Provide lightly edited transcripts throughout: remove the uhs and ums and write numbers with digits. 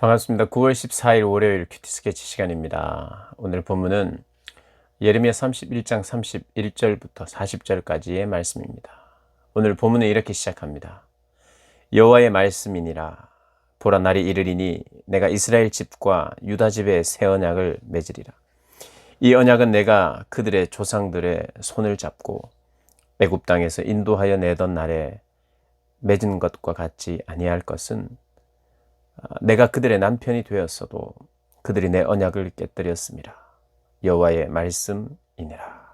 반갑습니다. 9월 14일 월요일 큐티 스케치 시간입니다. 오늘 본문은 예레미야 31장 31절부터 40절까지의 말씀입니다. 오늘 본문은 이렇게 시작합니다. 여호와의 말씀이니라. 보라, 날이 이르리니 내가 이스라엘 집과 유다 집에 새 언약을 맺으리라. 이 언약은 내가 그들의 조상들의 손을 잡고 애굽 땅에서 인도하여 내던 날에 맺은 것과 같지 아니할 것은, 내가 그들의 남편이 되었어도 그들이 내 언약을 깨뜨렸음이라. 여호와의 말씀이니라.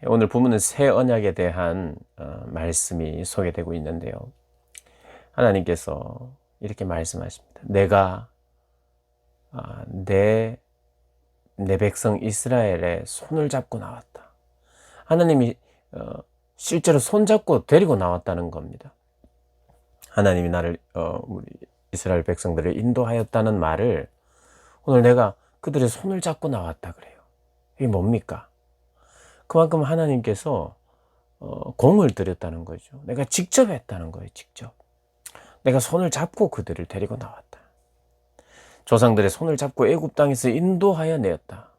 오늘 본문은 새 언약에 대한 말씀이 소개되고 있는데요. 하나님께서 이렇게 말씀하십니다. 내가 내 백성 이스라엘의 손을 잡고 나왔다. 하나님이 실제로 손잡고 데리고 나왔다는 겁니다. 하나님이 나를 우리 이스라엘 백성들을 인도하였다는 말을 오늘 내가 그들의 손을 잡고 나왔다 그래요. 이게 뭡니까? 그만큼 하나님께서 공을 들였다는 거죠. 내가 직접 했다는 거예요. 직접. 내가 손을 잡고 그들을 데리고 나왔다. 조상들의 손을 잡고 애굽 땅에서 인도하여 내었다.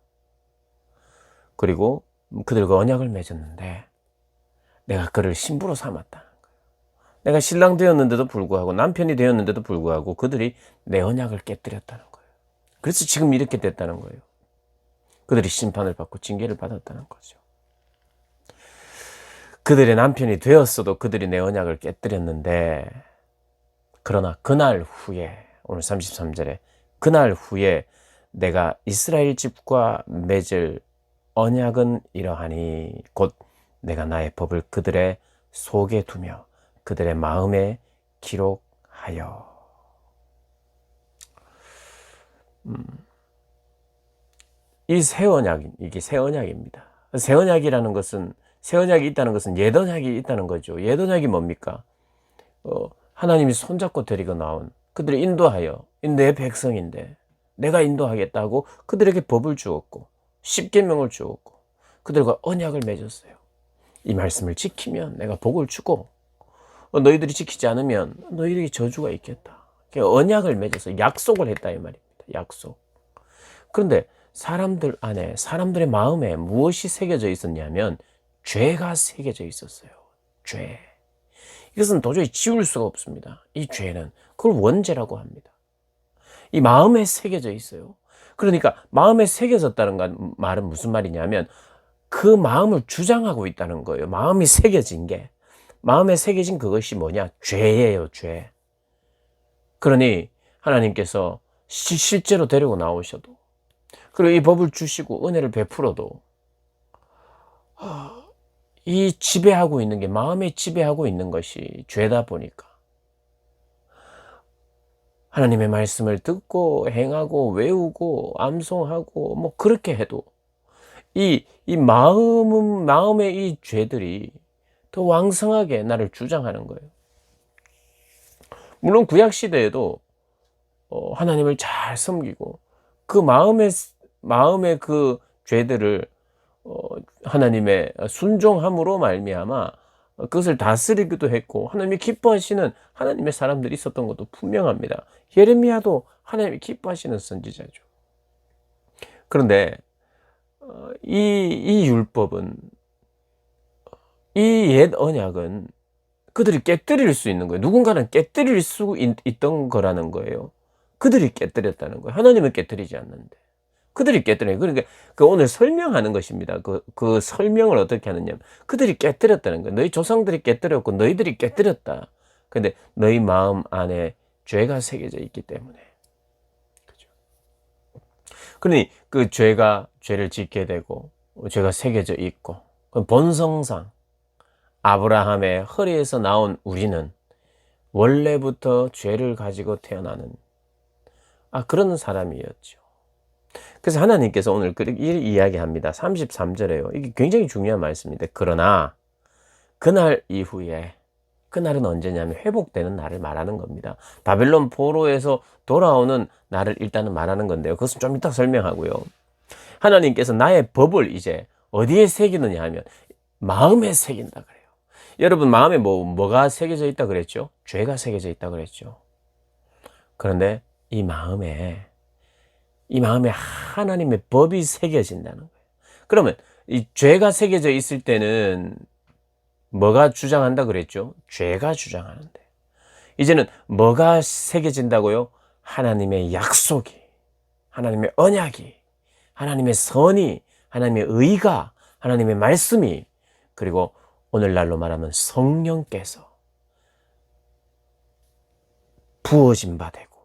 그리고 그들과 언약을 맺었는데 내가 그를 신부로 삼았다. 내가 신랑 되었는데도 불구하고, 남편이 되었는데도 불구하고 그들이 내 언약을 깨뜨렸다는 거예요. 그래서 지금 이렇게 됐다는 거예요. 그들이 심판을 받고 징계를 받았다는 거죠. 그들의 남편이 되었어도 그들이 내 언약을 깨뜨렸는데, 그러나 그날 후에, 오늘 33절에 그날 후에 내가 이스라엘 집과 맺을 언약은 이러하니 곧 내가 나의 법을 그들의 속에 두며 그들의 마음에 기록하여. 이 새 언약, 이게 새 언약입니다. 새 언약이라는 것은, 새 언약이 있다는 것은 옛 언약이 있다는 거죠. 옛 언약이 뭡니까? 하나님이 손잡고 데리고 나온, 그들을 인도하여, 내 백성인데 내가 인도하겠다고 그들에게 법을 주었고 십계명을 주었고 그들과 언약을 맺었어요. 이 말씀을 지키면 내가 복을 주고, 너희들이 지키지 않으면 너희들에게 저주가 있겠다. 언약을 맺어서 약속을 했다 이 말입니다. 약속. 그런데 사람들 안에, 사람들의 마음에 무엇이 새겨져 있었냐면 죄가 새겨져 있었어요. 죄. 이것은 도저히 지울 수가 없습니다. 이 죄는. 그걸 원죄라고 합니다. 이 마음에 새겨져 있어요. 그러니까 마음에 새겨졌다는 말은 무슨 말이냐면 그 마음을 주장하고 있다는 거예요. 마음이 새겨진 게. 마음에 새겨진 그것이 뭐냐? 죄예요, 죄. 그러니 하나님께서 실제로 데리고 나오셔도, 그리고 이 법을 주시고 은혜를 베풀어도 이 지배하고 있는 게, 마음에 지배하고 있는 것이 죄다 보니까 하나님의 말씀을 듣고 행하고 외우고 암송하고 뭐 그렇게 해도 이 마음의 이 죄들이 더 왕성하게 나를 주장하는 거예요. 물론 구약 시대에도 하나님을 잘 섬기고 그 마음의 그 죄들을 하나님의 순종함으로 말미암아 그것을 다스리기도 했고 하나님이 기뻐하시는 하나님의 사람들이 있었던 것도 분명합니다. 예레미야도 하나님이 기뻐하시는 선지자죠. 그런데 이 율법은, 이 옛 언약은 그들이 깨뜨릴 수 있는 거예요. 누군가는 깨뜨릴 수 있던 거라는 거예요. 그들이 깨뜨렸다는 거예요. 하나님은 깨뜨리지 않는데 그들이 깨뜨려요. 그러니까 오늘 설명하는 것입니다. 그 설명을 어떻게 하느냐, 그들이 깨뜨렸다는 거예요. 너희 조상들이 깨뜨렸고 너희들이 깨뜨렸다. 근데 너희 마음 안에 죄가 새겨져 있기 때문에. 그죠? 그러니 그 죄를 짓게 되고 죄가 새겨져 있고, 본성상 아브라함의 허리에서 나온 우리는 원래부터 죄를 가지고 태어나는 그런 사람이었죠. 그래서 하나님께서 오늘 이 이야기합니다. 33절에요. 이게 굉장히 중요한 말씀인데, 그러나 그날 이후에, 그날은 언제냐면 회복되는 날을 말하는 겁니다. 바벨론 포로에서 돌아오는 날을 일단은 말하는 건데요. 그것은 좀 이따 설명하고요. 하나님께서 나의 법을 이제 어디에 새기느냐 하면 마음에 새긴다 그래요. 여러분, 마음에 뭐가 새겨져 있다 그랬죠? 죄가 새겨져 있다 그랬죠. 그런데 이 마음에 하나님의 법이 새겨진다는 거예요. 그러면 이 죄가 새겨져 있을 때는 뭐가 주장한다 그랬죠? 죄가 주장하는데. 이제는 뭐가 새겨진다고요? 하나님의 약속이, 하나님의 언약이, 하나님의 선이, 하나님의 의가, 하나님의 말씀이, 그리고 오늘날로 말하면 성령께서 부어진 바 되고,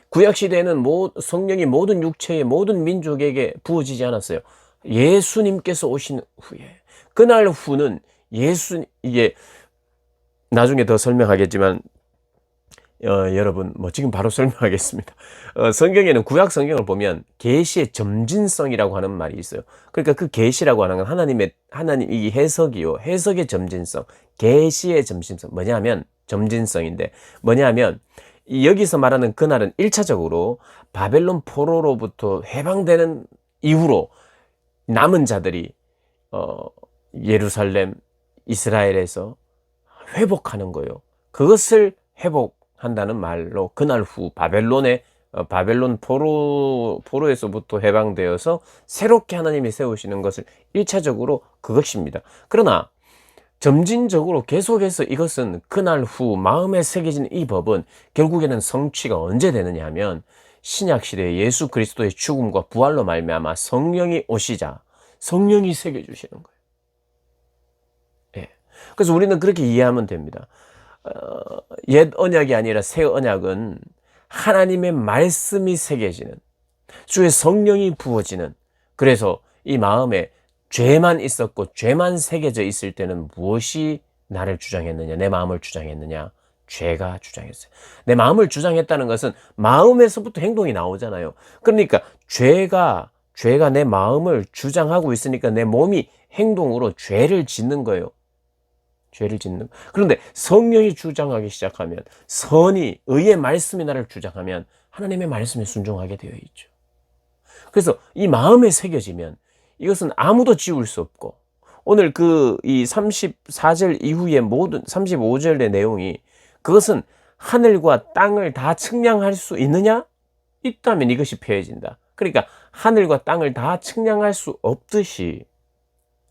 구약시대에는 성령이 모든 육체의 모든 민족에게 부어지지 않았어요. 예수님께서 오신 후에, 그날 후는 이게 나중에 더 설명하겠지만 여러분 지금 바로 설명하겠습니다. 성경에는 구약 성경을 보면 계시의 점진성이라고 하는 말이 있어요. 그러니까 그 계시라고 하는 건 하나님 이 해석이요. 해석의 점진성, 계시의 점진성 뭐냐면 점진성인데 뭐냐면 여기서 말하는 그날은 1차적으로 바벨론 포로로부터 해방되는 이후로 남은 자들이 예루살렘, 이스라엘에서 회복하는 거예요. 그것을 회복한다는 말로 그날 후 바벨론 포로에서부터 해방되어서 새롭게 하나님이 세우시는 것을 1차적으로 그것입니다. 그러나 점진적으로 계속해서 이것은 그날 후 마음에 새겨진 이 법은 결국에는 성취가 언제 되느냐 하면 신약시대에 예수 그리스도의 죽음과 부활로 말미암아 성령이 오시자 성령이 새겨주시는 거예요. 예. 그래서 우리는 그렇게 이해하면 됩니다. 옛 언약이 아니라 새 언약은 하나님의 말씀이 새겨지는, 주의 성령이 부어지는, 그래서 이 마음에 죄만 있었고 죄만 새겨져 있을 때는 무엇이 나를 주장했느냐, 내 마음을 주장했느냐? 죄가 주장했어요. 내 마음을 주장했다는 것은 마음에서부터 행동이 나오잖아요. 그러니까 죄가 내 마음을 주장하고 있으니까 내 몸이 행동으로 죄를 짓는 거예요. 죄를 짓는. 그런데 성령이 주장하기 시작하면, 선이, 의의 말씀이 나를 주장하면 하나님의 말씀에 순종하게 되어 있죠. 그래서 이 마음에 새겨지면 이것은 아무도 지울 수 없고, 오늘 이 34절 이후의 모든 35절의 내용이, 그것은 하늘과 땅을 다 측량할 수 있느냐? 있다면 이것이 폐해진다. 그러니까 하늘과 땅을 다 측량할 수 없듯이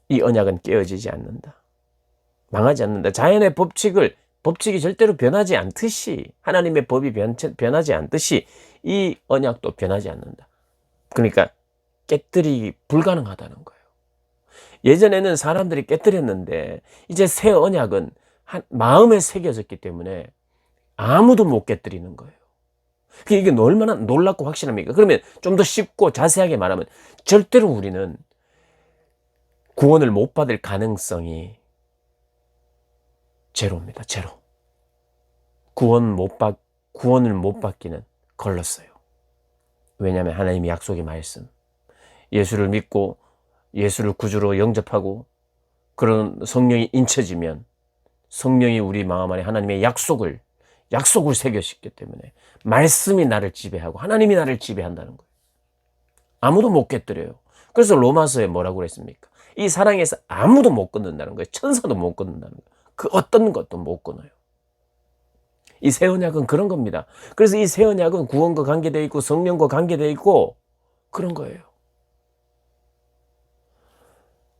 이 언약은 깨어지지 않는다. 망하지 않는다. 자연의 법칙이 절대로 변하지 않듯이, 하나님의 법이 변하지 않듯이 이 언약도 변하지 않는다. 그러니까 깨뜨리기 불가능하다는 거예요. 예전에는 사람들이 깨뜨렸는데 이제 새 언약은 마음에 새겨졌기 때문에 아무도 못 깨뜨리는 거예요. 이게 얼마나 놀랍고 확실합니까? 그러면 좀 더 쉽고 자세하게 말하면 절대로 우리는 구원을 못 받을 가능성이 제로입니다. 제로. 구원을 못 받기는 걸렀어요. 왜냐하면 하나님의 약속의 말씀, 예수를 믿고 예수를 구주로 영접하고 그런 성령이 인쳐지면 성령이 우리 마음 안에 하나님의 약속을 새겨시기 때문에 말씀이 나를 지배하고 하나님이 나를 지배한다는 거예요. 아무도 못 깨뜨려요. 그래서 로마서에 뭐라고 그랬습니까? 이 사랑에서 아무도 못 끊는다는 거예요. 천사도 못 끊는다는 거예요. 그 어떤 것도 못 끊어요. 이 새 언약은 그런 겁니다. 그래서 이 새 언약은 구원과 관계되어 있고 성령과 관계되어 있고 그런 거예요.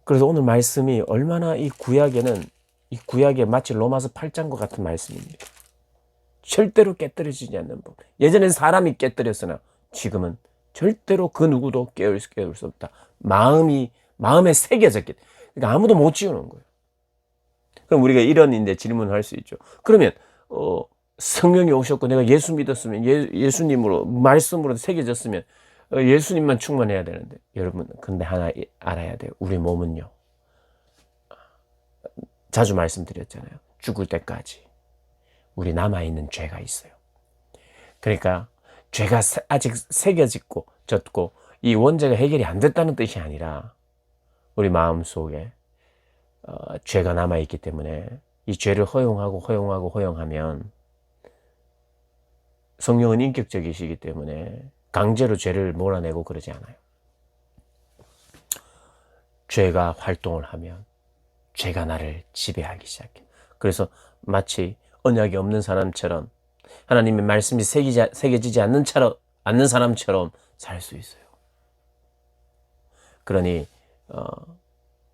그래서 오늘 말씀이 얼마나 이 구약에 마치 로마서 8장과 같은 말씀입니다. 절대로 깨뜨려지지 않는 법. 예전엔 사람이 깨뜨렸으나 지금은 절대로 그 누구도 깨울 수 없다. 마음에 새겨졌기 때문에. 그러니까 아무도 못 지우는 거예요. 그럼 우리가 이런 질문을 할 수 있죠. 그러면 성령이 오셨고 내가 예수 믿었으면 예수님으로 말씀으로 새겨졌으면 예수님만 충만해야 되는데, 여러분 근데 하나 알아야 돼요. 우리 몸은요, 자주 말씀드렸잖아요. 죽을 때까지 우리 남아있는 죄가 있어요. 그러니까 죄가 아직 새겨졌고 졌고 이 원죄가 해결이 안 됐다는 뜻이 아니라 우리 마음속에 죄가 남아있기 때문에 이 죄를 허용하면 성령은 인격적이시기 때문에 강제로 죄를 몰아내고 그러지 않아요. 죄가 활동을 하면 죄가 나를 지배하기 시작해. 그래서 마치 언약이 없는 사람처럼 하나님의 말씀이 새겨지지 않는 사람처럼 살 수 있어요. 그러니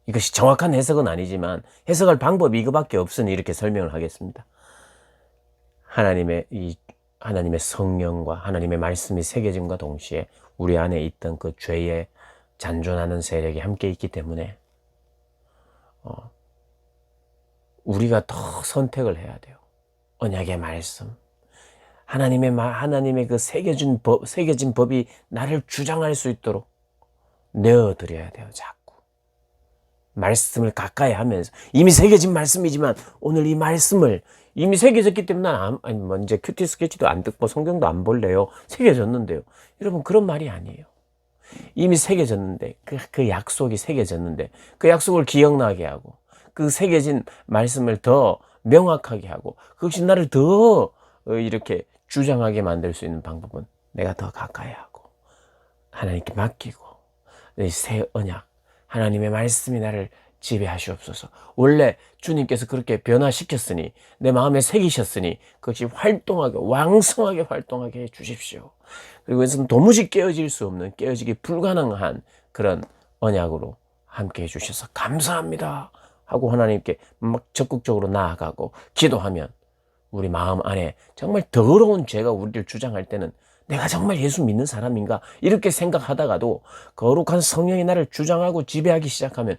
이것이 정확한 해석은 아니지만 해석할 방법이 이거밖에 없으니 이렇게 설명을 하겠습니다. 하나님의 성령과 하나님의 말씀이 새겨짐과 동시에 우리 안에 있던 그 죄의 잔존하는 세력이 함께 있기 때문에 우리가 더 선택을 해야 돼요. 언약의 말씀, 하나님의 그 새겨진 법이 나를 주장할 수 있도록 내어드려야 돼요. 자꾸 말씀을 가까이 하면서, 이미 새겨진 말씀이지만 오늘 이 말씀을 이미 새겨졌기 때문에 이제 큐티 스케치도 안 듣고 성경도 안 볼래요. 새겨졌는데요. 여러분, 그런 말이 아니에요. 이미 새겨졌는데, 그 약속이 새겨졌는데 그 약속을 기억나게 하고 그 새겨진 말씀을 더 명확하게 하고 그것이 나를 더 이렇게 주장하게 만들 수 있는 방법은 내가 더 가까이 하고 하나님께 맡기고 이 새 언약, 하나님의 말씀이 나를 지배하시옵소서. 원래 주님께서 그렇게 변화시켰으니, 내 마음에 새기셨으니 그것이 활동하게, 왕성하게 활동하게 해 주십시오. 그리고 이것은 도무지 깨어질 수 없는, 깨어지기 불가능한 그런 언약으로 함께 해주셔서 감사합니다 하고 하나님께 막 적극적으로 나아가고 기도하면, 우리 마음 안에 정말 더러운 죄가 우리를 주장할 때는 내가 정말 예수 믿는 사람인가 이렇게 생각하다가도 거룩한 성령이 나를 주장하고 지배하기 시작하면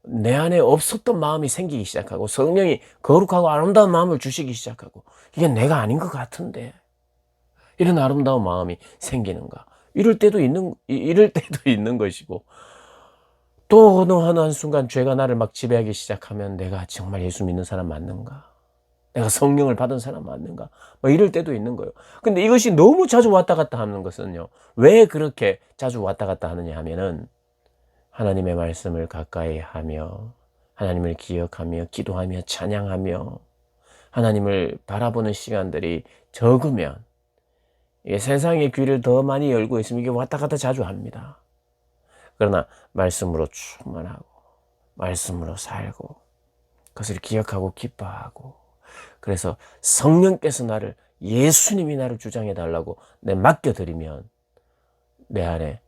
내 안에 없었던 마음이 생기기 시작하고 성령이 거룩하고 아름다운 마음을 주시기 시작하고, 이게 내가 아닌 것 같은데 이런 아름다운 마음이 생기는가, 이럴 때도 있는 것이고, 또 어느 한순간 죄가 나를 막 지배하기 시작하면 내가 정말 예수 믿는 사람 맞는가, 내가 성령을 받은 사람 맞는가, 이럴 때도 있는 거예요. 근데 이것이 너무 자주 왔다 갔다 하는 것은요, 왜 그렇게 자주 왔다 갔다 하느냐 하면은, 하나님의 말씀을 가까이 하며 하나님을 기억하며 기도하며 찬양하며 하나님을 바라보는 시간들이 적으면, 세상의 귀를 더 많이 열고 있으면 이게 왔다 갔다 자주 합니다. 그러나 말씀으로 충만하고 말씀으로 살고 그것을 기억하고 기뻐하고, 그래서 성령께서 예수님이 나를 주장해 달라고 맡겨드리면 내 안에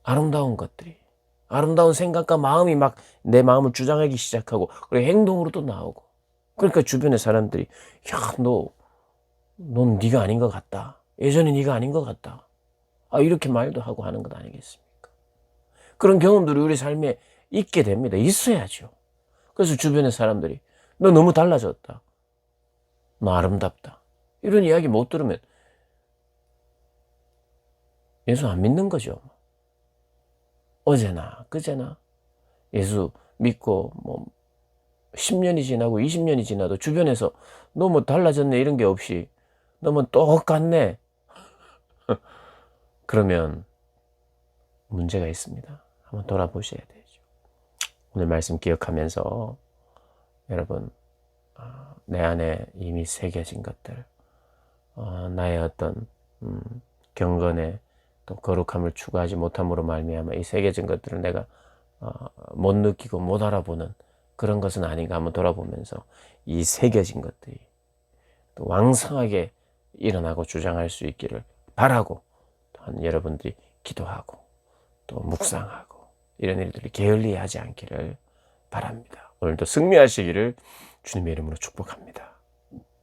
아름다운 것들이, 아름다운 생각과 마음이 막 내 마음을 주장하기 시작하고, 그리고 행동으로도 나오고, 그러니까 주변의 사람들이 넌 네가 아닌 것 같다, 예전에 네가 아닌 것 같다, 이렇게 말도 하고 하는 것 아니겠습니까? 그런 경험들이 우리 삶에 있게 됩니다. 있어야죠. 그래서 주변의 사람들이 너 너무 달라졌다, 너 아름답다, 이런 이야기 못 들으면 예수 안 믿는 거죠. 어제나 그제나 예수 믿고 10년이 지나고 20년이 지나도 주변에서 너 뭐 달라졌네 이런 게 없이 너 뭐 똑같네 그러면 문제가 있습니다. 한번 돌아보셔야 되죠. 오늘 말씀 기억하면서 여러분, 내 안에 이미 새겨진 것들, 나의 어떤 경건에 또 거룩함을 추구하지 못함으로 말미암아 이 새겨진 것들을 내가 못 느끼고 못 알아보는 그런 것은 아닌가 한번 돌아보면서, 이 새겨진 것들이 또 왕성하게 일어나고 주장할 수 있기를 바라고, 또한 여러분들이 기도하고 또 묵상하고 이런 일들이 게을리하지 않기를 바랍니다. 오늘도 승리하시기를 주님의 이름으로 축복합니다.